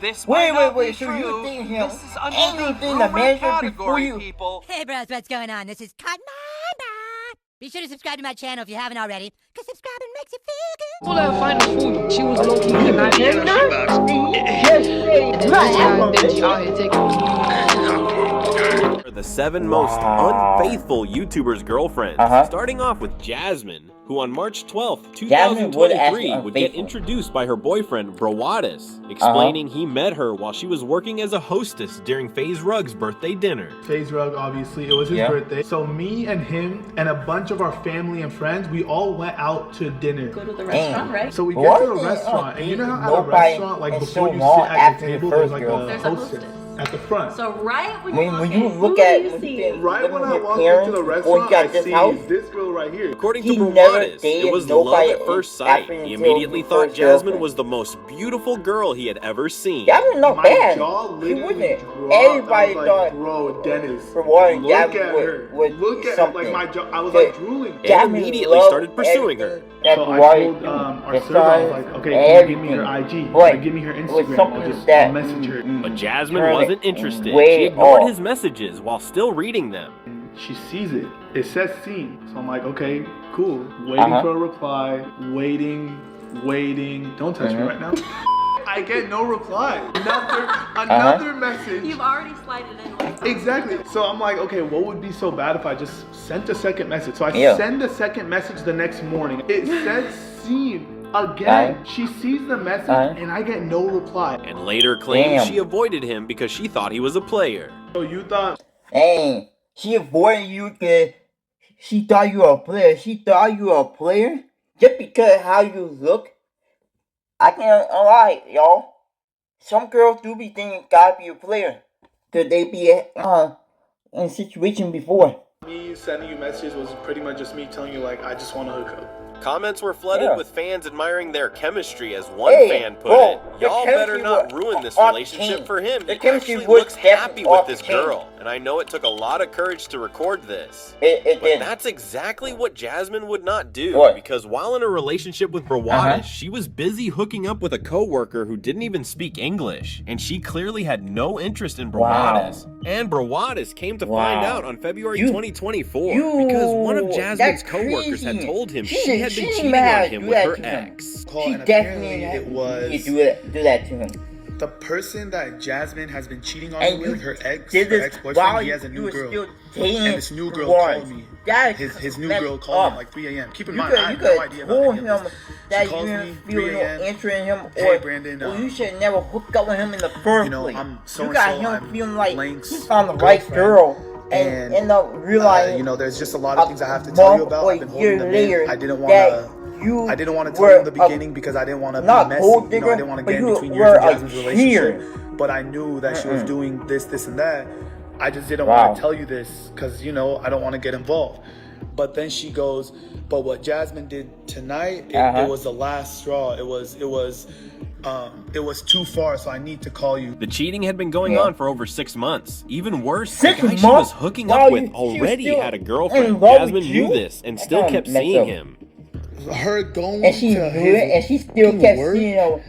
This Wait, might not wait, be so true. you think him This is under and the you think the rumor manager before category, you? people. Hey bros, what's going on? This is Cotton Eye. Be sure to subscribe to my channel if you haven't already, because subscribing makes you feel good. All her final food, she was low-key conniving in her shoebox. And then she out here taking Are the 7 most unfaithful YouTubers' girlfriends. Starting off with Jasmine, who on March 12th, 2023 would get introduced by her boyfriend, Brawadis, explaining he met her while she was working as a hostess during FaZe Rug's birthday dinner. FaZe Rug, obviously, it was his birthday. So me and him and a bunch of our family and friends, we all went out to dinner. Go to the restaurant, right? So we get to the restaurant, and you know how at a restaurant, like before you sit at the table, there's like a hostess at the front. So right when you look at right when I walked into the restaurant, I see this girl right here. According to Brawadis, it was love at first sight. He immediately thought Jasmine was the most beautiful girl he had ever seen. Jasmine not bad. She wouldn't. Everybody thought, bro, Dennis, for one, look at Jasmine her. would Look be at something. like my jaw. I was like drooling. And immediately started pursuing her. So I told our server, I was like, okay, can you give me her IG? Like, give me her Instagram. I'll message her. But Jasmine wasn't interested. She ignored his messages while still reading them. She sees it. It says seen. So I'm like, okay, cool. Waiting for a reply. Waiting. Don't touch me right now. I get no reply. Another message. You've already slided in. Exactly. So I'm like, okay, what would be so bad if I just sent a second message? So I send a second message the next morning. It says seen again. She sees the message and I get no reply. And later claimed she avoided him because she thought he was a player. So you thought... Hey, she avoided you because she thought you were a player. She thought you were a player? Just because how you look? I can't lie, y'all. Some girls do be thinking gotta be a player. Could they be in a situation before? Me sending you messages was pretty much just me telling you, like, I just want to hook up. Comments were flooded with fans admiring their chemistry, as one fan put it. Y'all better not ruin this relationship for him. He actually looks happy with this girl. And I know it took a lot of courage to record this. But that's exactly what Jasmine would not do. Because while in a relationship with Brawadis, she was busy hooking up with a co-worker who didn't even speak English. And she clearly had no interest in Brawadis. And Brawadis came to find out on February 2024 because one of Jasmine's co-workers had told him she had been cheating on him with her ex. She definitely do that to him. The person that Jasmine has been cheating on with, her ex-boyfriend, he has a new girl. And this new girl called me. His new girl called him like 3 a.m. Keep in mind, I have no idea about any of this. She calls me 3 a.m. interest in him, hey Brandon, or you should never hook up with him in the first place. I'm you got him feeling like he found the right girl. And end up realizing, there's just a lot of things I have to tell you about. I've been holding them in. I didn't want to tell you in the beginning because I didn't want to be messy. I didn't want to get in between yours and Jasmine's relationship. But I knew that she was doing this, and that. I just didn't want to tell you this because, I don't want to get involved. But then she goes, but what Jasmine did tonight, it was the last straw. It was too far, so I need to call you. The cheating had been going on for over 6 months. Even worse, the guy she was hooking up with already had a girlfriend. Jasmine knew this and still kept seeing him. Her going and she knew it, and she still kept seeing him.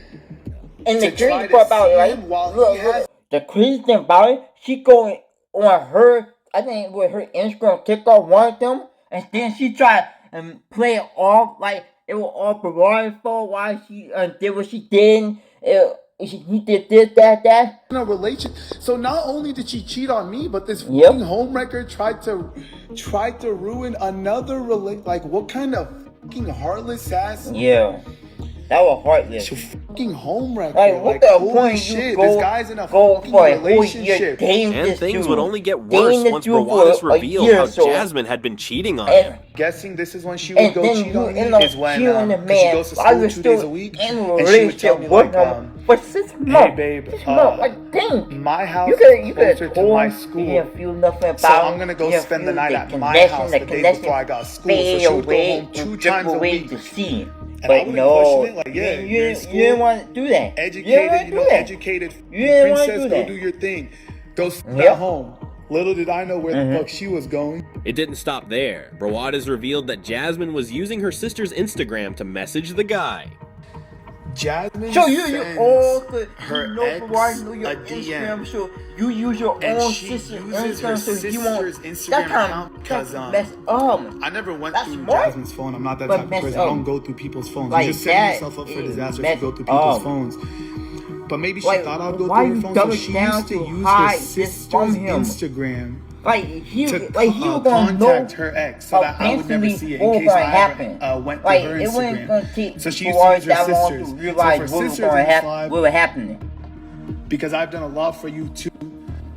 And the crazy part about it, look, the crazy thing about it, she going on her, I think with her Instagram, TikTok, one of them, and then she tried and play it off like it was all Brawadis' fault. Why she did what she did. He did this, that. In a relation. So not only did she cheat on me, but this fucking homewrecker tried to ruin another Like, what kind of fucking heartless ass? Yeah. That was heartless. Fucking homewrecker. Like, what the point shit, you this guy's in a fucking relationship. And things would only get worse once Brawadis revealed how Jasmine had been cheating on him. Guessing this is when she would go cheat on me is when she goes to school 2 days a week and she would tell me like, but 6 months, hey babe, like dang, my house is closer to my school. You didn't feel nothing about so I'm gonna go spend the night at my house the day before I got school. So she would go home 2 times a week. To see. And but no, like, you didn't want to do that. Educated princess, go do your thing. Go at home. Little did I know where the fuck she was going. It didn't stop there. Brawadis revealed that Jasmine was using her sister's Instagram to message the guy. Jasmine so you all could her know ex your a Instagram, DM. so you use your And own she sister's uses her Instagram, so you sister's won't. Instagram That's account because messed I never went That's through smart, Jasmine's phone. I'm not that but type of messed person. up. I don't go through people's phones. Like You're just setting that yourself up for is disaster if you go through messed people's up. phones. But maybe she Like, thought I'd go why through her you phone, double so she down used to to use hide her this sister's from him? Instagram Like he to gonna know contact her ex so that I would never see it in case I ever went through like, her it wasn't gonna take Instagram. So she used to use her that long sisters. to realize So for what was sisters gonna in this happen. live, What was happening? because I've done a lot for you too.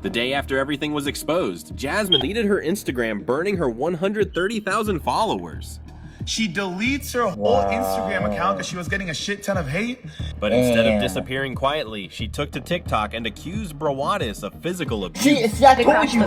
The day after everything was exposed, Jasmine deleted her Instagram, burning her 130,000 followers. She deletes her whole Instagram account because she was getting a shit ton of hate. But instead of disappearing quietly, she took to TikTok and accused Brawadis of physical abuse. I told you.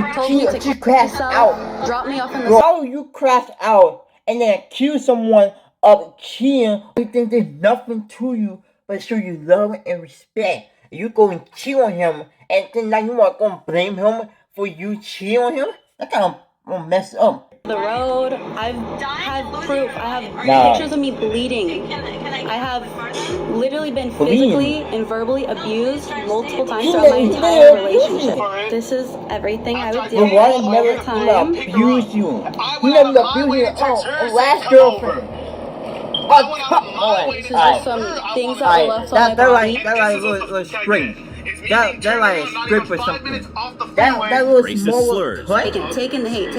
I told you. She crashed out. Dropped me off in the Bro, how you crash out and then accuse someone of cheating? You think there's nothing to you but show you love and respect. You go and cheat on him, and then now you want to go and blame him for you cheating on him? That kind of messed up. the road. I've had proof. I have pictures of me bleeding. I have literally been physically and verbally abused multiple times throughout my entire relationship. This is everything I would deal with all the time. Abuse you. He never abused you. Oh, last girlfriend. Oh, come on. This is just some things that were left on my body. That was spring. That like strip or something. That was Racist small slurs. cut. Taking the hate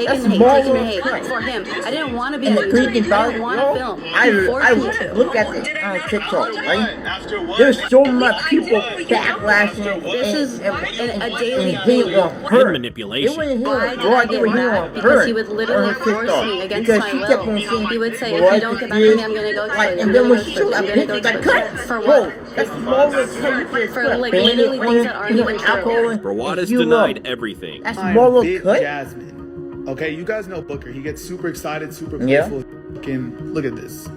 for him. I didn't want to be And a the YouTuber. crazy I about didn't it, want yo, to film. I He forced me to. look at it on TikTok, right? There's so much people backlashing. This is a daily and hate thing. on her. Manipulation. It wasn't him. Why did I get mad? Because he would literally force me against my will. He would say, if you don't get back to me, I'm going to go kill you. And then when she got pictures like cut, For whoa, what? that's small For like literally things that aren't even true. Brawadis denied everything. That's I'm small Big cut. Jasmine. Okay, you guys know Booker. He gets super excited, super Yeah. playful. Fucking look at this.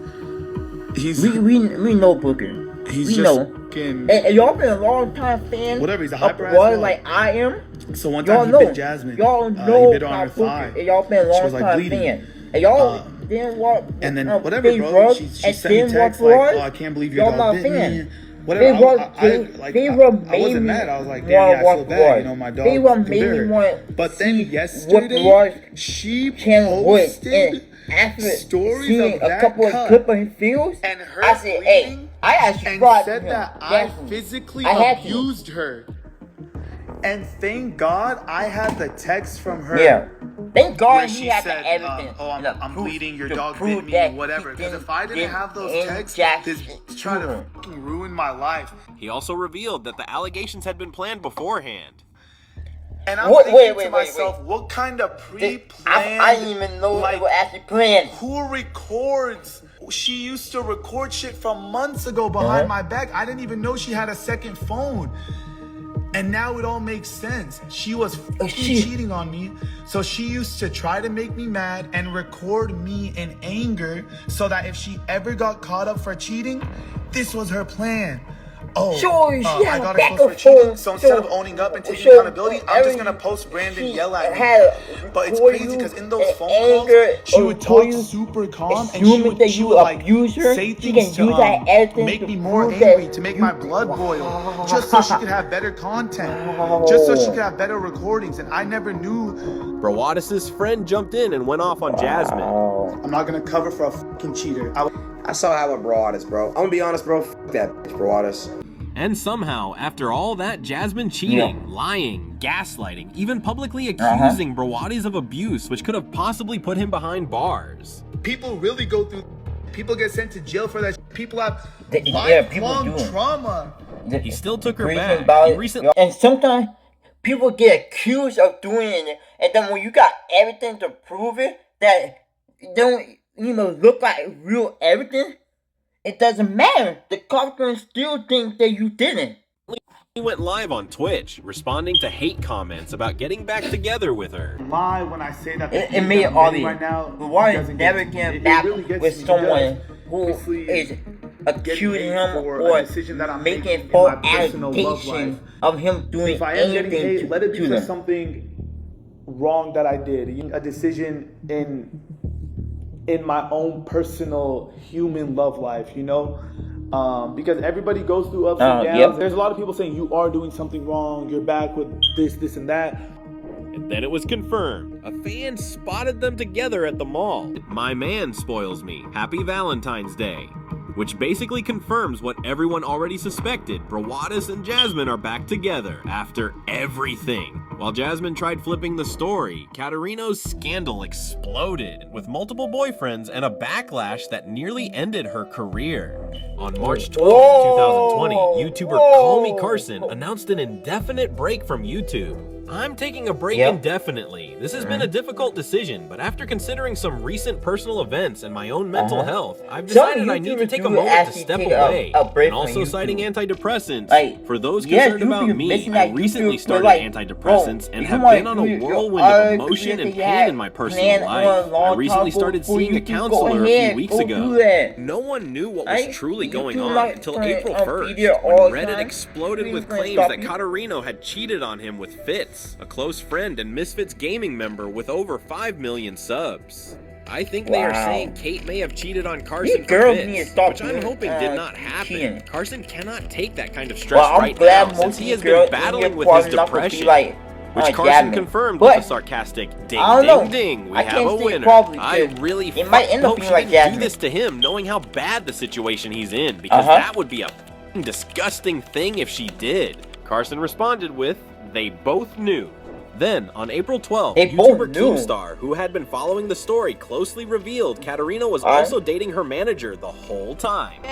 He's We know Booker. he's we just know. fucking And y'all been a long time fan. whatever. He's a of hyper ass Brawadis dog. like I am. So one Y'all time know. he bit Jasmine. Y'all he know bit her on her about Booker. thigh. And y'all been a She long was like time bleeding. fan. And y'all didn't walk. And then whatever, Big bro. Rug, She and sent me didn't text walk like, Brawadis. "Oh, I can't believe your Y'all dog not bit fans. me." Whatever. I wasn't mad. I was like, damn, yeah, I feel bad. You know, my dog They bit made me her. want. But then what yesterday, Brawadis she channel was, posted and after stories seeing of a that couple of cut clips of his feels, and her I said, "Hey, bleeding I actually and tried said him. that I Definitely. physically I had to. abused her. And thank God I had the text from her. Yeah. Thank God Where he she had said, the evidence. I'm proof bleeding, your to dog prove bit me, that whatever. he Because if I didn't have those texts, inject this trying to fucking ruin my life. He also revealed that the allegations had been planned beforehand. And I'm Wait, thinking wait, to myself, what kind of pre-planned... I didn't even know they were actually planned. Who records? She used to record shit from months ago behind my back. I didn't even know she had a second phone. And now it all makes sense. She was fucking cheating on me. So she used to try to make me mad and record me in anger so that if she ever got caught up for cheating, this was her plan. Oh, Sure, she I had got a exposed for backup cheating. phone. So instead of owning up and taking accountability, I'm just gonna post Brandon yell at me. But it's crazy because in those phone calls, she would talk super calm and she would like say things to make me more angry, to make my blood boil, just so she could have better content, just so she could have better recordings. And I never knew. Brawadis' friend jumped in and went off on Jasmine. I'm not gonna cover for a fucking cheater. I saw how with Brawadis, bro. I'm gonna be honest, bro. F that bitch, Brawadis. And somehow, after all that, Jasmine cheating, lying, gaslighting, even publicly accusing Brawadis of abuse, which could have possibly put him behind bars. People really go through. People get sent to jail for that. People have People lifelong do. trauma. He still took her Reason back. about He it. recently And sometimes people get accused of doing it, and then when you got everything to prove it, that don't look like real evidence, it doesn't matter. The cops can still think that you didn't. He went live on Twitch, responding to hate comments about getting back together with her. Lie when I say that It made it obvious. right now. But why never get back with someone who is accusing him or making false allegation of him doing If I am getting anything hate, let it be to for them. something wrong that I did, a decision in my own personal human love life, Because everybody goes through ups and downs. Yep. There's a lot of people saying you are doing something wrong, you're back with this, and that. And then it was confirmed. A fan spotted them together at the mall. My man spoils me. Happy Valentine's Day. Which basically confirms what everyone already suspected. Brawadis and Jasmine are back together after everything. While Jasmine tried flipping the story, Katarina's scandal exploded with multiple boyfriends and a backlash that nearly ended her career. On March 12, 2020, YouTuber Call Me Carson announced an indefinite break from YouTube. I'm taking a break indefinitely. This has been a difficult decision, but after considering some recent personal events and my own mental health, I've decided I need to take a moment to step away. And also citing antidepressants. For those concerned about me, I recently started antidepressants and have been on a whirlwind of emotion and pain in my personal life. I recently started seeing a counselor a few weeks ago. No one knew what was truly going on until April 1st, when Reddit exploded with claims that Katarina had cheated on him with Fitz, a close friend and Misfits gaming member with over 5 million subs. I think they are saying Kate may have cheated on Carson for Fitz, which I'm hoping did not happen. Carson cannot take that kind of stress right now since he has been battling with his depression. Which Carson confirmed with a sarcastic ding ding ding, we have a winner. I really hope she didn't do this to him knowing how bad the situation he's in, because that would be a disgusting thing if she did. Carson responded with, they both knew. Then, on April 12th, YouTuber Keemstar, who had been following the story, closely revealed Katarina was also dating her manager the whole time.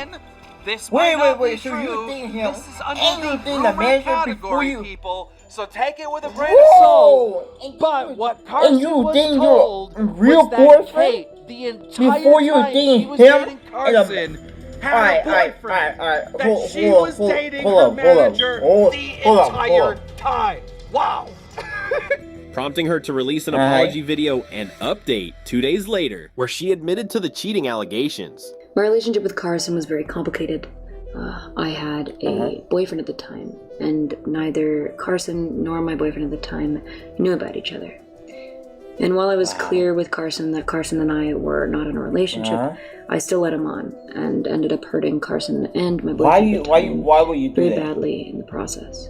This wait, so true. you think him This is under and you the think the manager category, before you... people, so take it with a grain of salt. But what Carson was told real was that boyfriend Kate, the entire before you time dating she was him dating Carson, had a boyfriend. That she was dating her manager the entire time. Wow. Prompting her to release an apology video and update 2 days later, where she admitted to the cheating allegations. My relationship with Carson was very complicated. I had a boyfriend at the time, and neither Carson nor my boyfriend at the time knew about each other. And while I was clear with Carson that Carson and I were not in a relationship, I still let him on, and ended up hurting Carson and my boyfriend why would you do very that? badly in the process.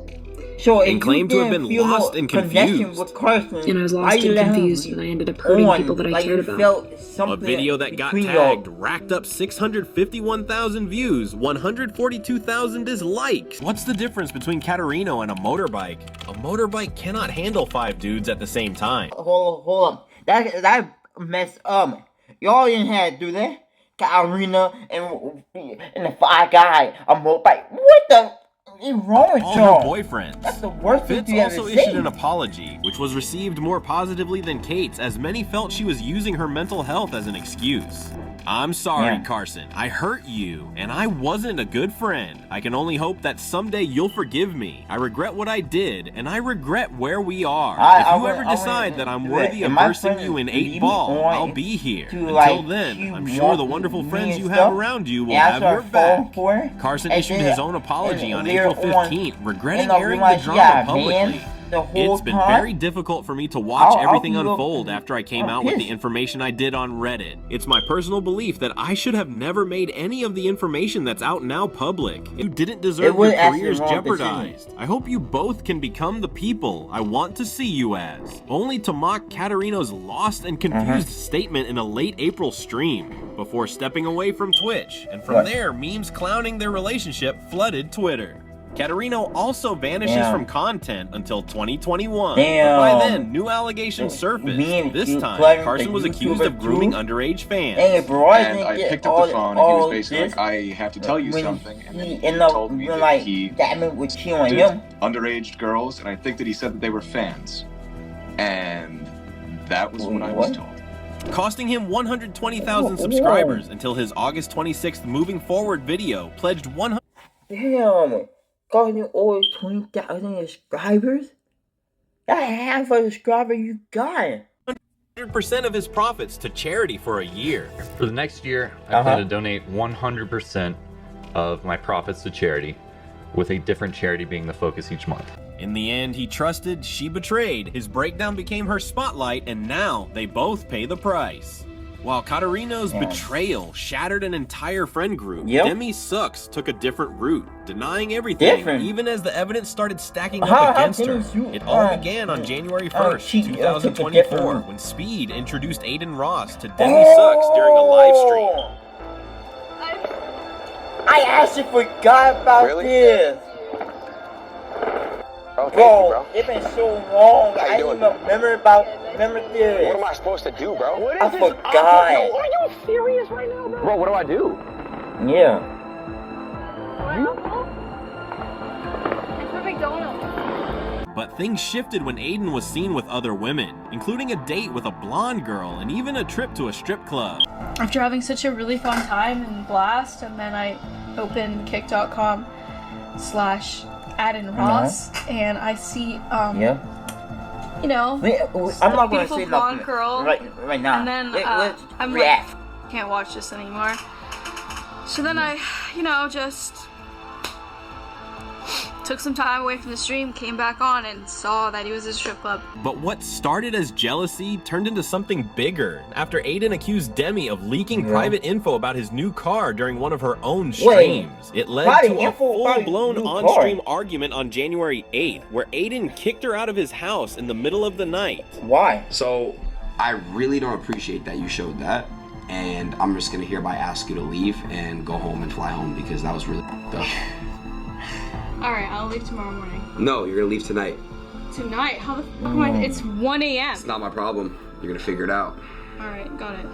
So and claimed to have been lost and confused. With Carson, and I was lost and confused, and I ended up hurting people that I cared about. A video that got tagged racked up 651,000 views, 142,000 dislikes. What's the difference between Katarina and a motorbike? A motorbike cannot handle 5 dudes at the same time. Hold on. That messed up. Y'all didn't have to do that. Katarina and the 5 guy, a motorbike. What the? Wrong with all her boyfriends. That's the worst Fitz thing you also issued an apology, which was received more positively than Kate's, as many felt she was using her mental health as an excuse. I'm sorry, Carson. I hurt you, and I wasn't a good friend. I can only hope that someday you'll forgive me. I regret what I did, and I regret where we are. If you ever decide that I'm worthy of versing you in 8-ball, I'll be here. Until then, I'm sure the wonderful friends you have around you will have your back. Carson issued his own apology on April 15th, regretting airing the drama publicly. It's been very difficult for me to watch everything unfold after I came out with the information I did on Reddit. It's my personal belief that I should have never made any of the information that's out now public. You didn't deserve your careers jeopardized. I hope you both can become the people I want to see you as. Only to mock Katarina's lost and confused statement in a late April stream, before stepping away from Twitch, and from there, memes clowning their relationship flooded Twitter. Katarina also vanishes from content until 2021. But by then, new allegations surfaced. This time, Carson was accused of grooming underage fans. And I picked up the phone and he was basically like, I have to tell you something. And then he told me that he did underage girls, and I think that he said that they were fans. And that was what I was told. Costing him 120,000 subscribers until his August 26th Moving Forward video pledged 100. Damn. Costing you over 20,000 subscribers? That's half a subscriber you got. 100% of his profits to charity for a year. For the next year, I plan to donate 100% of my profits to charity, with a different charity being the focus each month. In the end, he trusted, she betrayed. His breakdown became her spotlight, and now they both pay the price. While Katarina's betrayal shattered an entire friend group, Demi Sucks took a different route, denying everything, even as the evidence started stacking up against her. It all began on January 1st, 2024, when Speed introduced Aiden Ross to Demi Sucks during a live stream. I actually forgot about this. Bro, it's been so long. I didn't even remember this. What am I supposed to do, bro? What is I forgot. Yo, are you serious right now, bro? Bro, what do I do? Yeah. But things shifted when Aiden was seen with other women, including a date with a blonde girl and even a trip to a strip club. After having such a really fun time and blast, and then I opened kick.com/Aiden Ross, and I see, you know, I'm not gonna beautiful say blonde nothing girl, right now. and then I'm react. like, can't watch this anymore. So then I, you know, just took some time away from the stream, came back on, and saw that he was at a strip club. But what started as jealousy turned into something bigger after Aiden accused Demi of leaking private info about his new car during one of her own streams. It led to a full-blown on-stream argument on January 8th, where Aiden kicked her out of his house in the middle of the night. Why? So, I really don't appreciate that you showed that, and I'm just gonna hereby ask you to leave and go home and fly home because that was really up. Alright, I'll leave tomorrow morning. No, you're gonna leave tonight. Tonight? How the fuck am I? It's 1 a.m. It's not my problem. You're gonna figure it out. Alright, got it.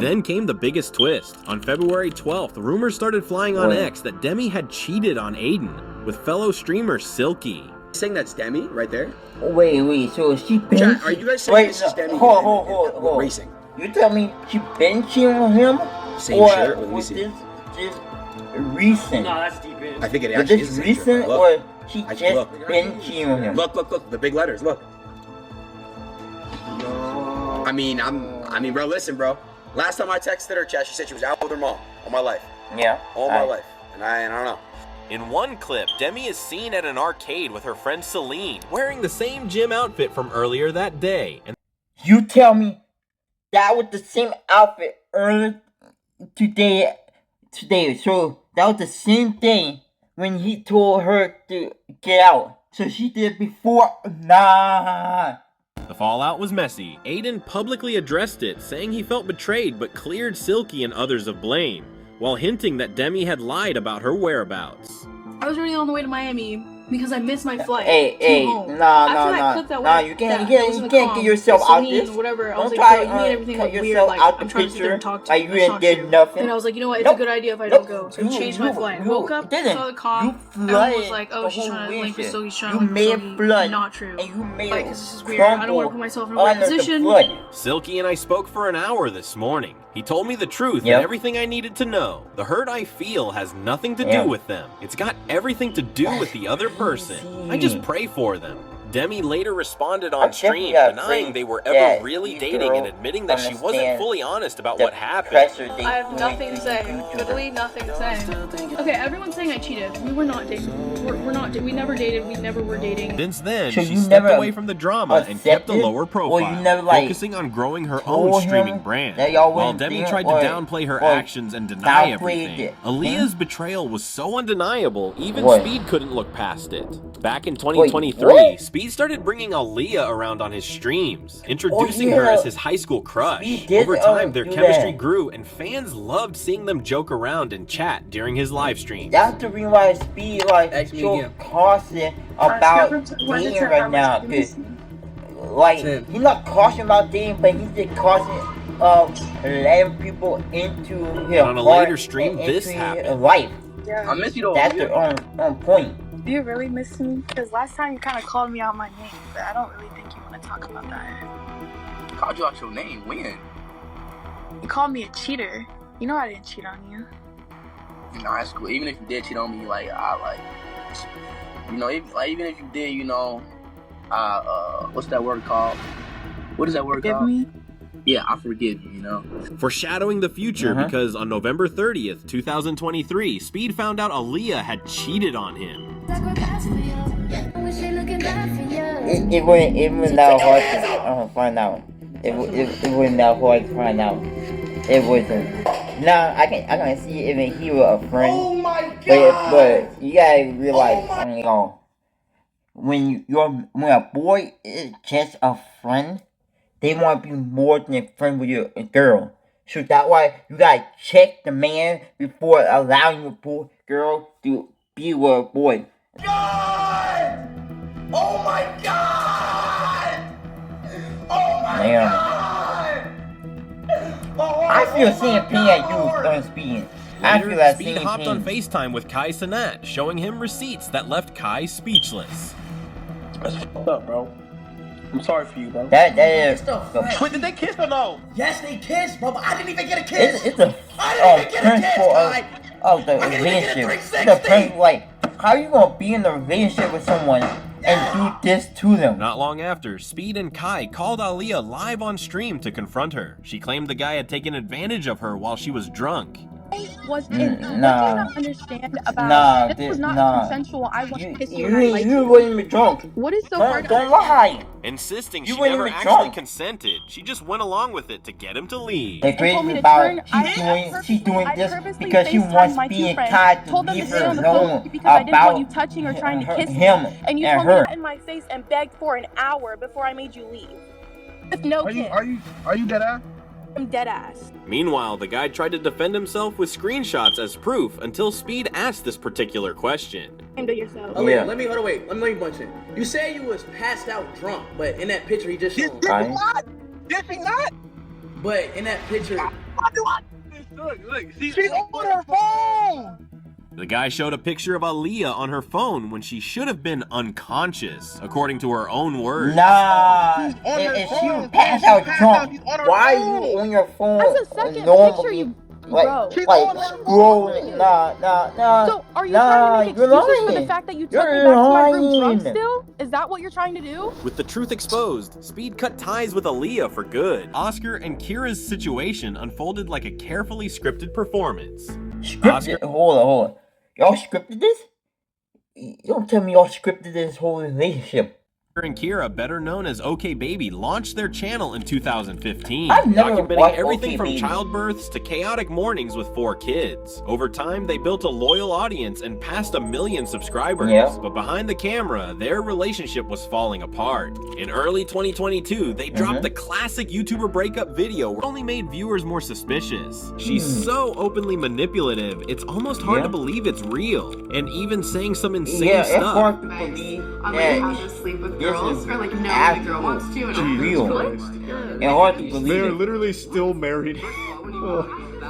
Then came the biggest twist. On February 12th, rumors started flying on X that Demi had cheated on Aiden with fellow streamer Silky. Saying that's Demi right there? Wait, so she been... Chat, are you guys saying this is Demi? Hold. Racing. You tell me she been cheating on him? Same shirt, let me see. This recent? No, that's deep in. I think it actually is recent, or she just been cheating on him? Look, the big letters, look. I mean, bro, listen, bro. Last time I texted her, chat, she said she was out with her mom. All my life. Yeah. All my life. And I don't know. In one clip, Demi is seen at an arcade with her friend Celine, wearing the same gym outfit from earlier that day. And you tell me that was the same outfit earlier today, so that was the same day when he told her to get out. So she did before? Nah. The fallout was messy. Aiden publicly addressed it, saying he felt betrayed but cleared Silky and others of blame, while hinting that Demi had lied about her whereabouts. I was already on the way to Miami because I missed my flight. Nah, you can't get yourself out this. Whatever. I was Don't like, try you made everything look weird. yourself Like, out I'm the trying to sit there picture and talk to like you. you ain't did nothing. And I was like, you know what? It's a good idea if I don't go. So I changed my flight. Woke up, saw the call, and was like, oh, she's trying to link with Silky. She's trying to link with Silky. Not true. And you made like, because this is weird. I don't want to put myself in a weird position. Silky and I spoke for an hour this morning. He told me the truth and everything I needed to know. The hurt I feel has nothing to do with them. It's got everything to do with the other person. I just pray for them. Demi later responded on stream, denying they were ever really dating and admitting that she wasn't fully honest about what happened. I have nothing to say. Literally nothing to say. Okay, everyone's saying I cheated. We were not dating. We're not. We never dated. We never were dating. Since then, she stepped away from the drama and kept a lower profile, focusing on growing her own streaming brand. While Demi tried to downplay her actions and deny everything, Aaliyah's betrayal was so undeniable, even Speed couldn't look past it. Back in 2023, Speed started bringing Aaliyah around on his streams, introducing her as his high school crush. Over time, their chemistry grew, and fans loved seeing them joke around and chat during his live streams. That's the reason why Speed so cautious about dating right now. Cause he's not cautious about dating, but he's just cautious of letting people into his on a later stream, this happened. Life. Yeah. I miss you though. That's on point. Do you really miss me? Because last time you kind of called me out my name, but I don't really think you want to talk about that. Called you out your name? When? You called me a cheater. You know I didn't cheat on you. No, that's cool. Even if you did cheat on me, even if you did, what's that word called? What is that word called? Forgive me? Yeah, I forgive you, Foreshadowing the future because on November 30th, 2023, Speed found out Aaliyah had cheated on him. It wasn't that hard to find out. It wasn't that hard to find out. It wasn't. Now I can see if he was a friend. Oh my god! But you gotta realize, when a boy is just a friend, they want to be more than a friend with your girl. So that's why you gotta check the man before allowing your girl to be with a boy. God! Oh my god! Oh my god! I feel the same pain as you on speeding. I feel that Speed same hopped pain. on FaceTime with Kai Cenat, showing him receipts that left Kai speechless. That's fucked up, bro. I'm sorry for you, bro. That is. Wait, did they kiss or no? Yes, they kissed, bro, but I didn't even get a kiss. It's a I didn't even get a kiss, guy. of the relationship. The person, like, how are you gonna be in a relationship with someone and do this to them? Not long after, Speed and Kai called Aaliyah live on stream to confront her. She claimed the guy had taken advantage of her while she was drunk. What do you Nah. not understand about this was not consensual. I want to kiss you. And I like You wouldn't even drunk. What is so hard? Don't lie. Insisting You she weren't never even actually drunk. consented. She just went along with it to get him to leave. The crazy about she's doing this because she wants me and Kai to leave her alone because I didn't want about you touching or trying to kiss him me. And you and told me her. that in my face and begged for an hour before I made you leave. With no kiss. Are you dead ass? I'm dead ass. Meanwhile, the guy tried to defend himself with screenshots as proof until Speed asked this particular question. Handle yourself. Oh, wait, let me bunch in. You say you was passed out drunk, but in that picture he just showed. Did she not? But in that picture. Look, she's on her phone. The guy showed a picture of Aaliyah on her phone when she should have been unconscious, according to her own words. Nah, if she was passed out drunk, why are you on your phone That's the second normally? picture you Like scrolling, nah. So, are you trying to make excuses for the fact that you took me back to my room drunk still? Is that what you're trying to do? With the truth exposed, Speed cut ties with Aaliyah for good. Oscar and Kira's situation unfolded like a carefully scripted performance. Scripted? Hold on. Y'all scripted this? You don't tell me y'all scripted this whole relationship. And Kira, better known as OK Baby, launched their channel in 2015, I've never documenting watched everything OK from Baby. childbirths to chaotic mornings with 4 kids. Over time, they built a loyal audience and passed 1 million subscribers. Yeah. But behind the camera, their relationship was falling apart. In early 2022, they dropped the classic YouTuber breakup video, which only made viewers more suspicious. She's so openly manipulative, it's almost hard to believe it's real. And even saying some insane It's stuff. hard to believe that just sleep with this girls, is or like no actual, girl wants to, and I'm real. like, And hard to believe They're it. literally still married.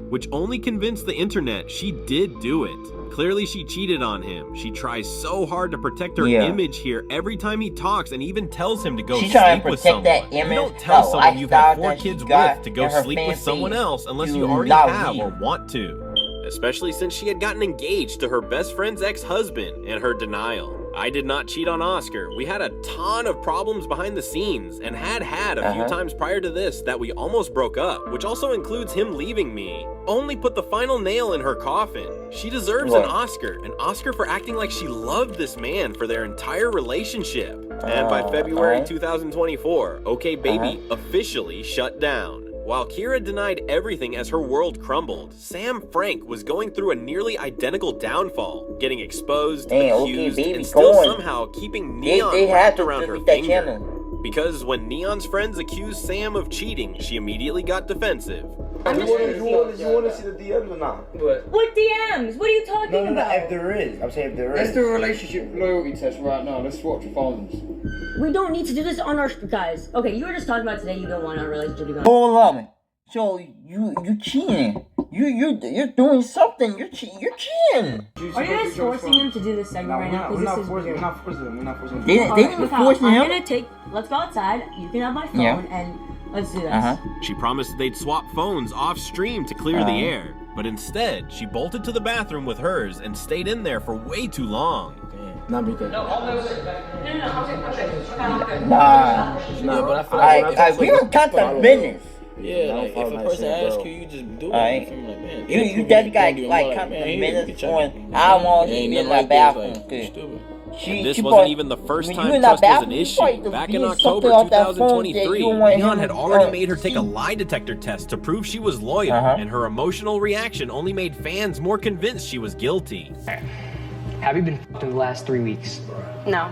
Which only convinced the internet she did do it. Clearly she cheated on him. She tries so hard to protect her image here every time he talks and even tells him to go She's trying sleep to with protect someone. that You image, don't tell the someone you've had lifestyle 4 that she kids got with to go in her sleep with fancy someone else unless to you already not have leave. or want to. Especially since she had gotten engaged to her best friend's ex-husband and her denial. I did not cheat on Oscar. We had a ton of problems behind the scenes and had a few times prior to this that we almost broke up, which also includes him leaving me. Only put the final nail in her coffin. She deserves an Oscar for acting like she loved this man for their entire relationship. And by February 2024, OK Baby officially shut down. While Kira denied everything as her world crumbled, Sam Frank was going through a nearly identical downfall, getting exposed, accused, and still somehow keeping Neon wrapped around her finger. Because when Neon's friends accused Sam of cheating, she immediately got defensive. You want to see the DMs or not? What DMs? What are you talking about? If there is. I'm saying if there is. Let's do a relationship loyalty test right now. Let's swap your phones. We don't need to do this on our guys. Okay, you were just talking about today. You don't want our relationship to go. Hold on. So you cheating? You're doing something. You're cheating. Are you guys forcing him to do this segment right now? We're not forcing him. They didn't force him. Let's go outside. You can have my phone and let's do this. She promised they'd swap phones off stream to clear the air, but instead she bolted to the bathroom with hers and stayed in there for way too long. Not because. We don't cut the business. Yeah, like if a person asks you, you just do it. Alright. Like, man, You just gotta like come to minutes on I want to be in my bathroom. And this wasn't even the first time trust was an issue. Back in October 2023, Neon had already made her take a lie detector test to prove she was loyal, and her emotional reaction only made fans more convinced she was guilty. Have you been in the last 3 weeks? No.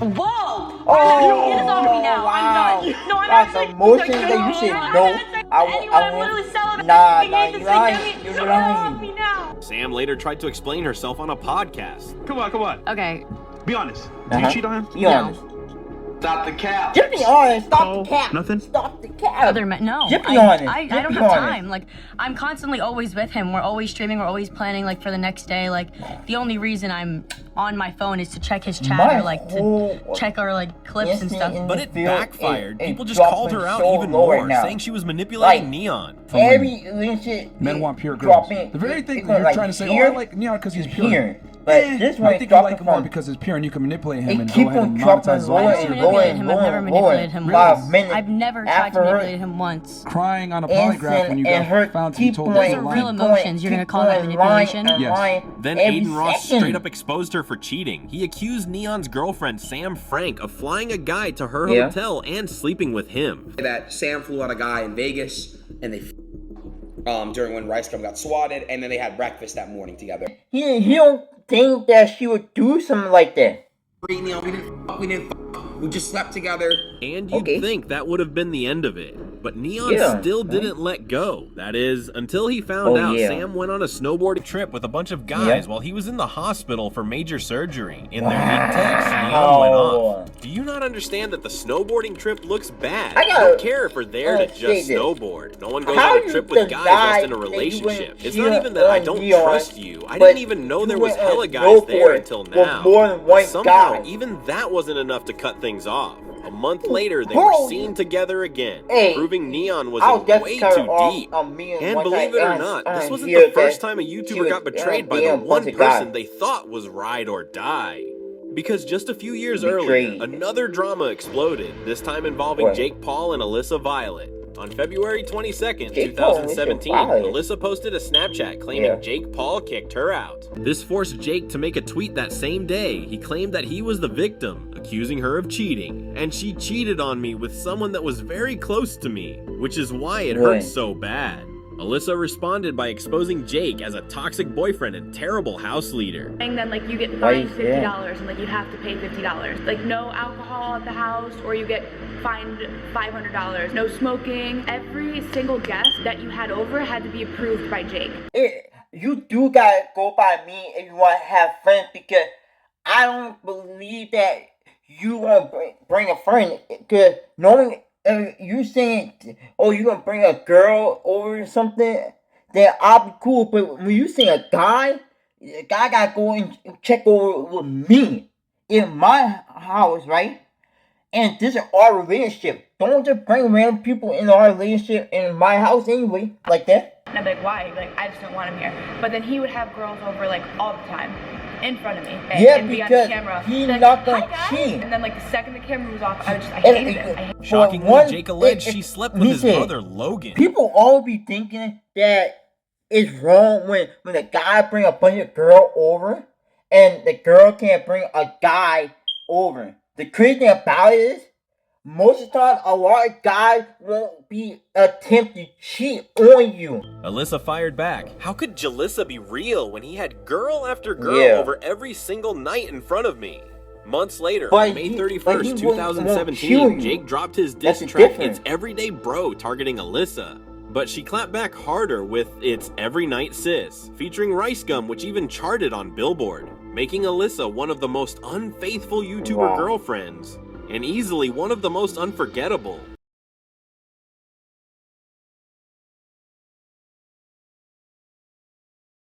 Whoa! Oh, Get this off me now. wow. I'm done. No, I'm That's actually emotion that you said no. You're lying. Sam later tried to explain herself on a podcast. Come on. Okay. Be honest. Do you cheat on him? Be honest. Stop the cap. Just be honest. Stop the cap. Nothing? Stop the cap. No. Just be honest. I don't have time. Like, I'm constantly always with him. We're always streaming. We're always planning, like, for the next day. Like, the only reason I'm on my phone is to check his chat or, like, to check our, like, clips and stuff. But it backfired. People just called her out even more, saying she was manipulating Neon. Every men want pure girls. The very thing that you're trying to say, oh, I like Neon because he's pure. But this one, I think you like him more because it's pure and you can manipulate him and go ahead and monetize his life. I've never manipulated him once. I've never tried to manipulate him once. Crying on a polygraph when you got found to be told those are real emotions. You're gonna call that manipulation? Yes. Then Aiden Ross straight up exposed her for cheating. He accused Neon's girlfriend, Sam Frank, of flying a guy to her hotel and sleeping with him. That Sam flew out a guy in Vegas and they during when Rice Gum got swatted, and then they had breakfast that morning together. He don't think that she would do something like that. We didn't We just slept together. And you'd think that would have been the end of it. But Neon still didn't let go. That is, until he found out Sam went on a snowboarding trip with a bunch of guys while he was in the hospital for major surgery. In their leaked text, Neon went off. Do you not understand that the snowboarding trip looks bad? I don't care if we're there to just snowboard. No one goes on a trip with guys just in a relationship. It's not even that I don't trust you. I didn't even know there was hella guys there until now. Somehow, even that wasn't enough to cut things off. A month later, they were seen together again, proving Neon was in way too deep. And believe it or not, this wasn't the first time a YouTuber got betrayed by the one person they thought was ride or die. Because just a few years earlier, another drama exploded, this time involving Jake Paul and Alyssa Violet. On February 22nd, 2017, Alyssa posted a Snapchat claiming Jake Paul kicked her out. This forced Jake to make a tweet that same day. He claimed that he was the victim, accusing her of cheating. And she cheated on me with someone that was very close to me, which is why it hurt so bad. Alyssa responded by exposing Jake as a toxic boyfriend and terrible house leader. And then, like, you get fined $50 and, like, you have to pay $50. Like, no alcohol at the house, or you get fined $500. No smoking. Every single guest that you had over had to be approved by Jake. You do gotta go by me if you want to have friends, because I don't believe that you want to bring a friend, because knowing you saying, oh, you gonna bring a girl over or something, then I'll be cool. But when you say a guy gotta go and check over with me in my house, right? And this is our relationship. Don't just bring random people in our relationship in my house anyway, like that. And I'd be like, why? Like, I just don't want him here. But then he would have girls over, like, all the time. In front of me, and be on the camera. He's like, not gonna cheat. And then, like, the second the camera was off, I hated it. Shockingly, Jake alleged she slept with his brother Logan. People all be thinking that it's wrong when a guy bring a bunch of girl over, and the girl can't bring a guy over. The crazy thing about it is, most of the time, a lot of guys won't be attempt to cheat on you. Alyssa fired back. How could Jalissa be real when he had girl after girl over every single night in front of me? Months later, on May 31st, 2017, Jake dropped his diss track, It's Everyday Bro, targeting Alyssa. But she clapped back harder with It's Every Night Sis, featuring Rice Gum, which even charted on Billboard, making Alyssa one of the most unfaithful YouTuber girlfriends, and easily one of the most unforgettable.